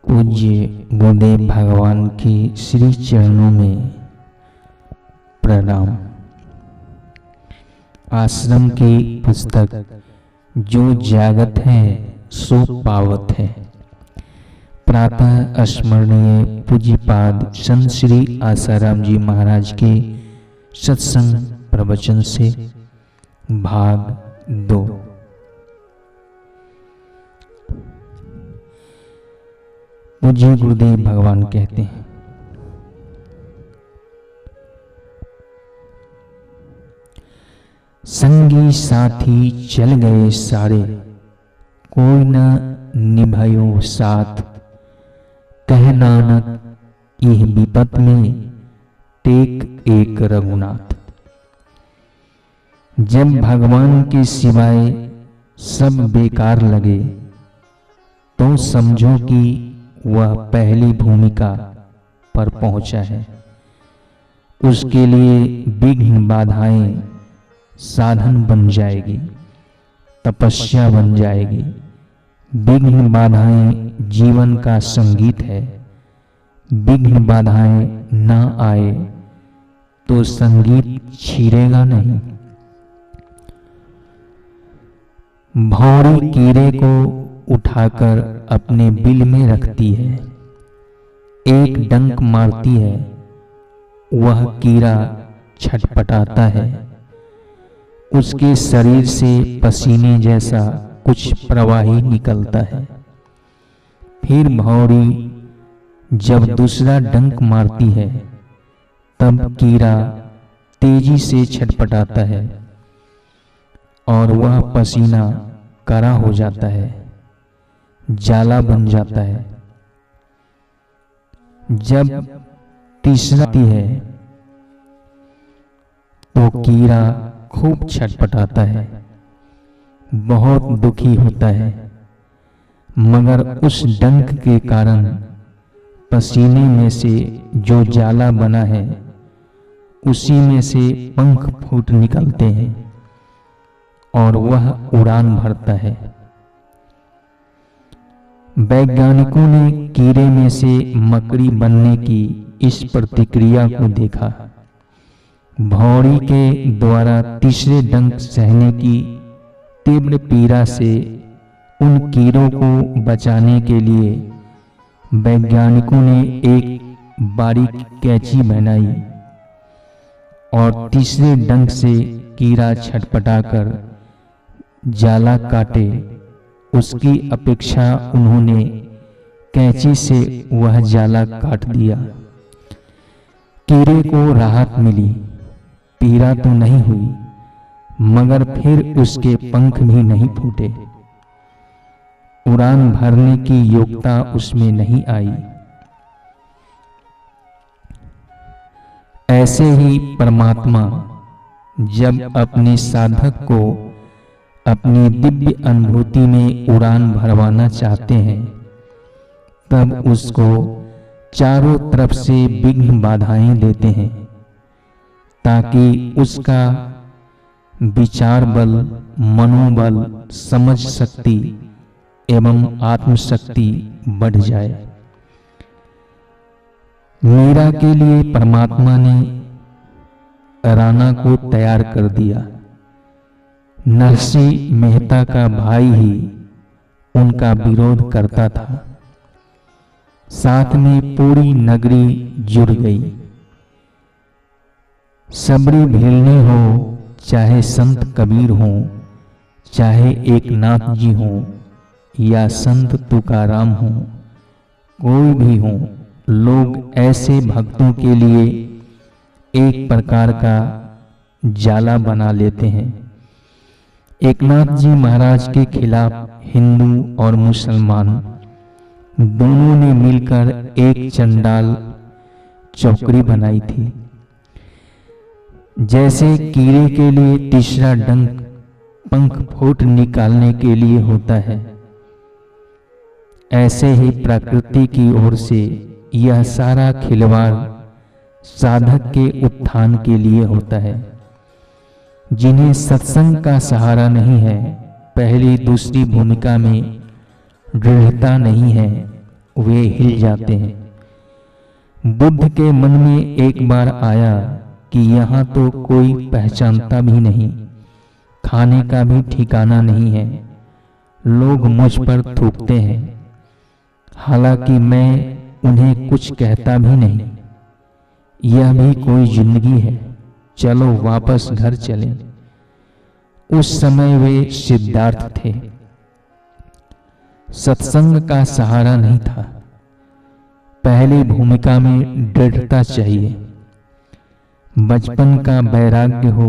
पूज्य गुरुदेव भगवान की श्री चरणों में प्रणाम। आश्रम की पुस्तक जो जागत है सो पावत है। प्रातः स्मरणीय पूज्यपाद संत श्री आसाराम जी महाराज के सत्संग प्रवचन से भाग 2। पूज्य गुरुदेव भगवान कहते हैं, संगी साथी चल गए सारे, कोई न निभायो साथ। कह नानक यह विपत में टेक एक रघुनाथ। जब भगवान के सिवाय सब बेकार लगे तो समझो कि वह पहली भूमिका पर पहुंचा है। उसके लिए विघ्न बाधाएं साधन बन जाएगी, तपस्या बन जाएगी। विघ्न बाधाएं जीवन का संगीत है। विघ्न बाधाएं ना आए तो संगीत छिड़ेगा नहीं। भौरी कीड़े को उठाकर अपने बिल में रखती है। एक डंक मारती है, वह कीड़ा छटपटाता है। उसके शरीर से पसीने जैसा कुछ प्रवाही निकलता है। फिर भौरी जब दूसरा डंक मारती है तब कीड़ा तेजी से छटपटाता है और वह पसीना कड़ा हो जाता है, जाला बन जाता है। जब तीसरा है तो कीड़ा खूब छटपटाता है, बहुत दुखी होता है, मगर उस डंक के कारण पसीने में से जो जाला बना है उसी में से पंख फूट निकलते हैं और वह उड़ान भरता है। वैज्ञानिकों ने कीड़े में से मकड़ी बनने की इस प्रतिक्रिया को देखा। भौरी के द्वारा तीसरे डंक सहने की तीव्र पीड़ा से उन कीड़ों को बचाने के लिए वैज्ञानिकों ने एक बारीक कैंची बनाई और तीसरे डंक से कीड़ा छटपटाकर जाला काटे। उसकी अपेक्षा उन्होंने कैंची से वह जाला काट दिया। कीड़े को राहत मिली, पीड़ा तो नहीं हुई, मगर फिर उसके पंख भी नहीं फूटे। उड़ान भरने की योग्यता उसमें नहीं आई। ऐसे ही परमात्मा जब अपने साधक को अपनी दिव्य अनुभूति में उड़ान भरवाना चाहते हैं तब उसको चारों तरफ से विघ्न बाधाएं देते हैं ताकि उसका विचार बल, मनोबल, समझ शक्ति एवं आत्मशक्ति बढ़ जाए। मीरा के लिए परमात्मा ने राणा को तैयार कर दिया। नरसिंह मेहता का भाई ही उनका विरोध करता था। साथ में पूरी नगरी जुड़ गई। सबरी भिलनी हो, चाहे संत कबीर हो, चाहे एक नाथ जी हो या संत तुकाराम हो, कोई भी हो, लोग ऐसे भक्तों के लिए एक प्रकार का जाला बना लेते हैं। एकनाथ जी महाराज के खिलाफ हिंदू और मुसलमान दोनों ने मिलकर एक चंडाल चौकड़ी बनाई थी। जैसे कीड़े के लिए तीसरा डंक पंख फूट निकालने के लिए होता है, ऐसे ही प्रकृति की ओर से यह सारा खिलवाड़ साधक के उत्थान के लिए होता है। जिन्हें सत्संग का सहारा नहीं है, पहली दूसरी भूमिका में दृढ़ता नहीं है, वे हिल जाते हैं। बुद्ध के मन में एक बार आया कि यहाँ तो कोई पहचानता भी नहीं, खाने का भी ठिकाना नहीं है, लोग मुझ पर थूकते हैं, हालांकि मैं उन्हें कुछ कहता भी नहीं। यह भी कोई जिंदगी है, चलो वापस घर चलें। उस समय वे सिद्धार्थ थे। सत्संग का सहारा नहीं था। पहली भूमिका में दृढ़ता चाहिए। बचपन का वैराग्य हो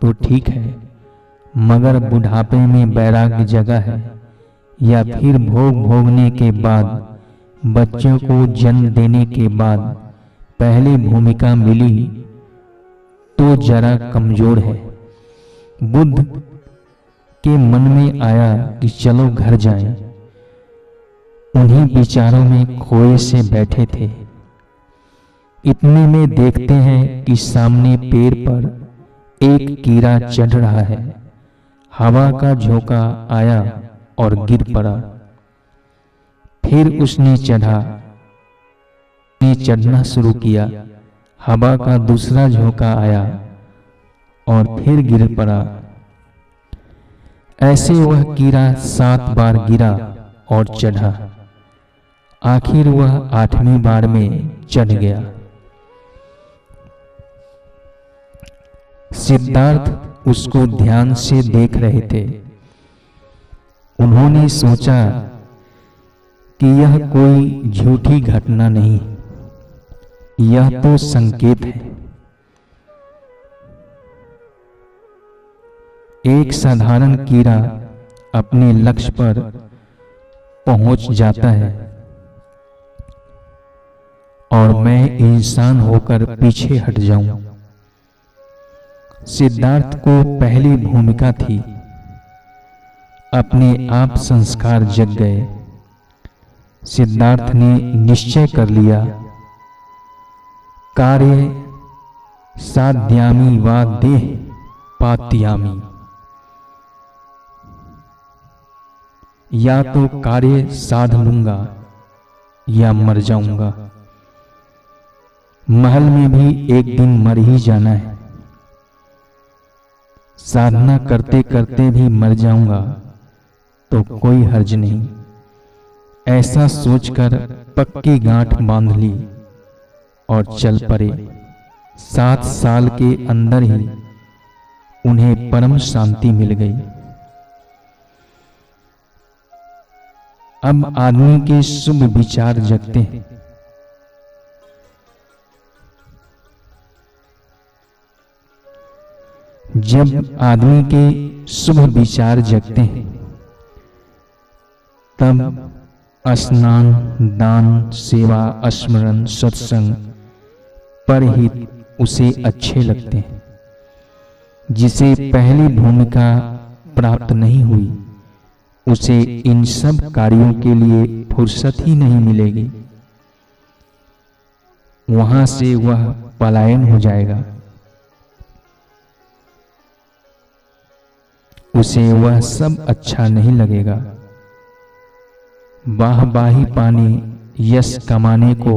तो ठीक है, मगर बुढ़ापे में वैराग्य जगह है, या फिर भोग भोगने के बाद, बच्चों को जन्म देने के बाद पहली भूमिका मिली तो जरा कमजोर है। बुद्ध के मन में आया कि चलो घर जाएं। उन्हीं विचारों में खोए से बैठे थे। इतने में देखते हैं कि सामने पेड़ पर एक कीड़ा चढ़ रहा है। हवा का झोंका आया और गिर पड़ा। फिर उसने चढ़ना शुरू किया। हवा का दूसरा झोंका आया और फिर गिर पड़ा। ऐसे वह कीड़ा 7 बार गिरा और चढ़ा। आखिर वह 8वीं बार में चढ़ गया। सिद्धार्थ उसको ध्यान से देख रहे थे। उन्होंने सोचा कि यह कोई झूठी घटना नहीं, यह तो संकेत है। एक साधारण कीड़ा अपने लक्ष्य पर पहुंच जाता है और मैं इंसान होकर पीछे हट जाऊं। सिद्धार्थ को पहली भूमिका थी। अपने आप संस्कार जग गए। सिद्धार्थ ने निश्चय कर लिया, कार्य साध्यामि वा देह पात्यामि। या तो कार्य साध लूंगा या मर जाऊंगा। महल में भी एक दिन मर ही जाना है। साधना करते करते भी मर जाऊंगा तो कोई हर्ज नहीं। ऐसा सोचकर पक्की गांठ बांध ली और चल पड़े। 7 साल के अंदर ही उन्हें परम शांति मिल गई। अब आदमी के शुभ विचार जगते हैं। जब आदमी के शुभ विचार जगते हैं तब स्नान, दान, सेवा, स्मरण, सत्संग पर ही उसे अच्छे लगते हैं। जिसे पहली भूमिका प्राप्त नहीं हुई, उसे इन सब कार्यों के लिए फुर्सत ही नहीं मिलेगी। वहां से वह पलायन हो जाएगा। उसे वह सब अच्छा नहीं लगेगा। वाहवाही पाने, यश कमाने को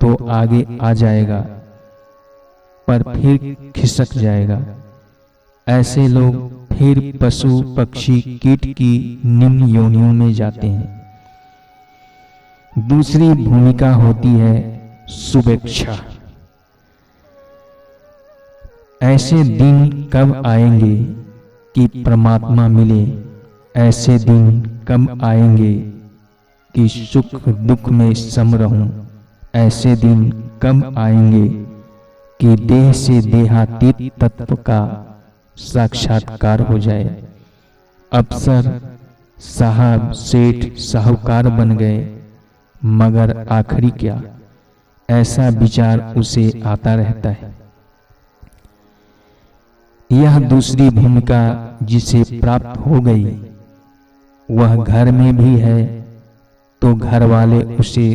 तो आगे आ जाएगा, पर फिर खिसक जाएगा। ऐसे लोग फिर पशु, पक्षी, कीट की निम्न योनियों में जाते हैं। दूसरी भूमिका होती है शुभेच्छा। ऐसे दिन कब आएंगे कि परमात्मा मिले? ऐसे दिन कब आएंगे कि सुख दुख में सम रहूं? ऐसे दिन कब आएंगे कि देह से देहातीत तत्व का साक्षात्कार हो जाए? अफसर, साहब, सेठ, साहूकार बन गए, मगर आखिरी क्या? ऐसा विचार उसे आता रहता है। यह दूसरी भूमिका जिसे प्राप्त हो गई, वह घर में भी है तो घर वाले उसे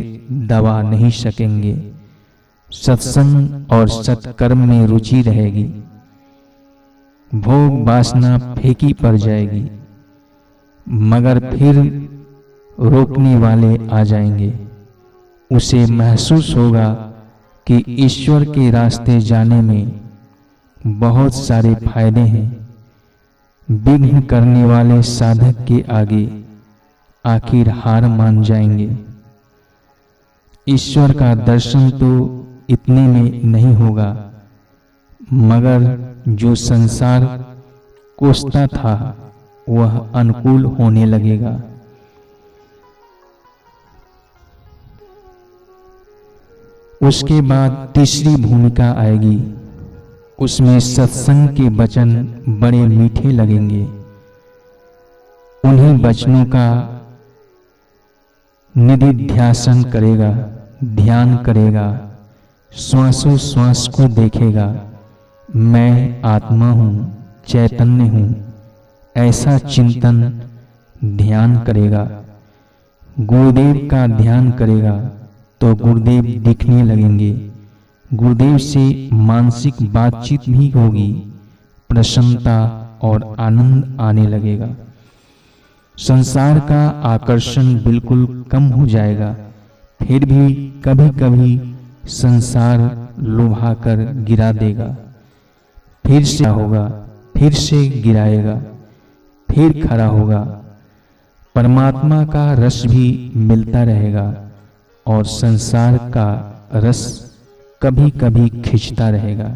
दबा नहीं सकेंगे। सत्संग और सत्कर्म में रुचि रहेगी। भोग वासना फीकी पड़ जाएगी, मगर फिर रोकने वाले आ जाएंगे। उसे महसूस होगा कि ईश्वर के रास्ते जाने में बहुत सारे फायदे हैं। विघ्न करने वाले साधक के आगे आखिर हार मान जाएंगे। ईश्वर का दर्शन तो इतने में नहीं होगा, मगर जो संसार कोसता था वह अनुकूल होने लगेगा। उसके बाद तीसरी भूमिका आएगी। उसमें सत्संग के वचन बड़े मीठे लगेंगे। उन्हीं वचनों का निधिध्यासन करेगा, ध्यान करेगा, श्वासों श्वास को देखेगा। मैं आत्मा हूँ, चैतन्य हूँ, ऐसा चिंतन ध्यान करेगा। गुरुदेव का ध्यान करेगा तो गुरुदेव दिखने लगेंगे। गुरुदेव से मानसिक बातचीत भी होगी। प्रसन्नता और आनंद आने लगेगा। संसार का आकर्षण बिल्कुल कम हो जाएगा। फिर भी कभी कभी संसार लुभाकर गिरा देगा। फिर से होगा, फिर से गिराएगा, फिर खड़ा होगा। परमात्मा का रस भी मिलता रहेगा और संसार का रस कभी कभी खिंचता रहेगा।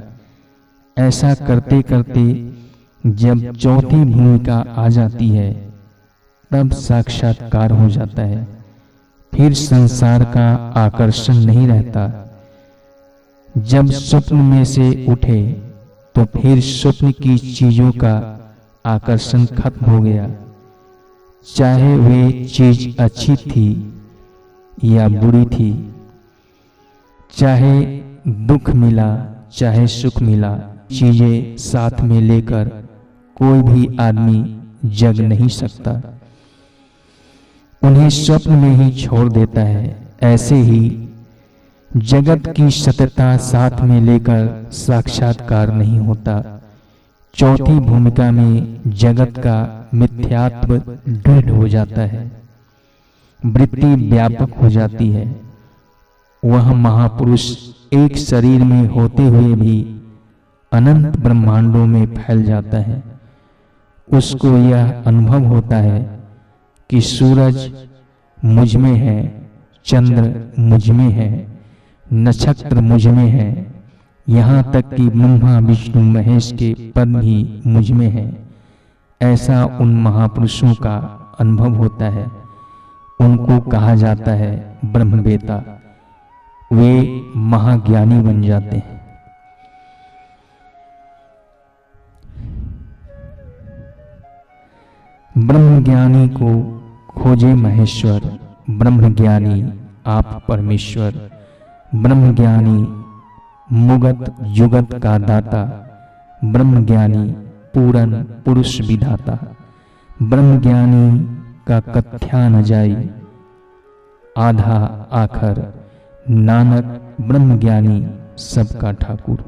ऐसा करते करते जब चौथी भूमिका आ जाती है तब साक्षात्कार हो जाता है। फिर संसार का आकर्षण नहीं रहता। जब स्वप्न में से उठे तो फिर स्वप्न की चीजों का आकर्षण खत्म हो गया। चाहे वे चीज अच्छी थी या बुरी थी, चाहे दुख मिला चाहे सुख मिला, चीजें साथ में लेकर कोई भी आदमी जग नहीं सकता। उन्हें स्वप्न में ही छोड़ देता है। ऐसे ही जगत की सत्यता साथ में लेकर साक्षात्कार नहीं होता। चौथी भूमिका में जगत का मिथ्यात्व दृढ़ हो जाता है, वृत्ति व्यापक हो जाती है। वह महापुरुष एक शरीर में होते हुए भी अनंत ब्रह्मांडों में फैल जाता है। उसको यह अनुभव होता है कि सूरज मुझ में है, चंद्र मुझ में है, नक्षत्र मुझ में है, यहाँ तक कि ब्रह्मा विष्णु महेश के पद भी मुझ में है। ऐसा उन महापुरुषों का अनुभव होता है। उनको कहा जाता है ब्रह्मवेता। वे महाज्ञानी बन जाते हैं। ब्रह्मज्ञानी को खोजे महेश्वर। ब्रह्मज्ञानी आप परमेश्वर। ब्रह्मज्ञानी मुगत युगत का दाता। ब्रह्मज्ञानी पूरन पुरुष विधाता। ब्रह्मज्ञानी का कथ्या न जाई, आधा आखर। नानक ब्रह्मज्ञानी सबका ठाकुर।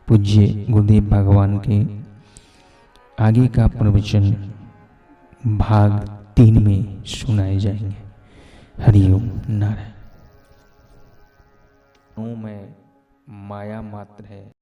पूज्य गुरुदेव भगवान के आगे का प्रवचन भाग 3 में सुनाए जाएंगे। हरिओम नारायण। में माया मात्र है।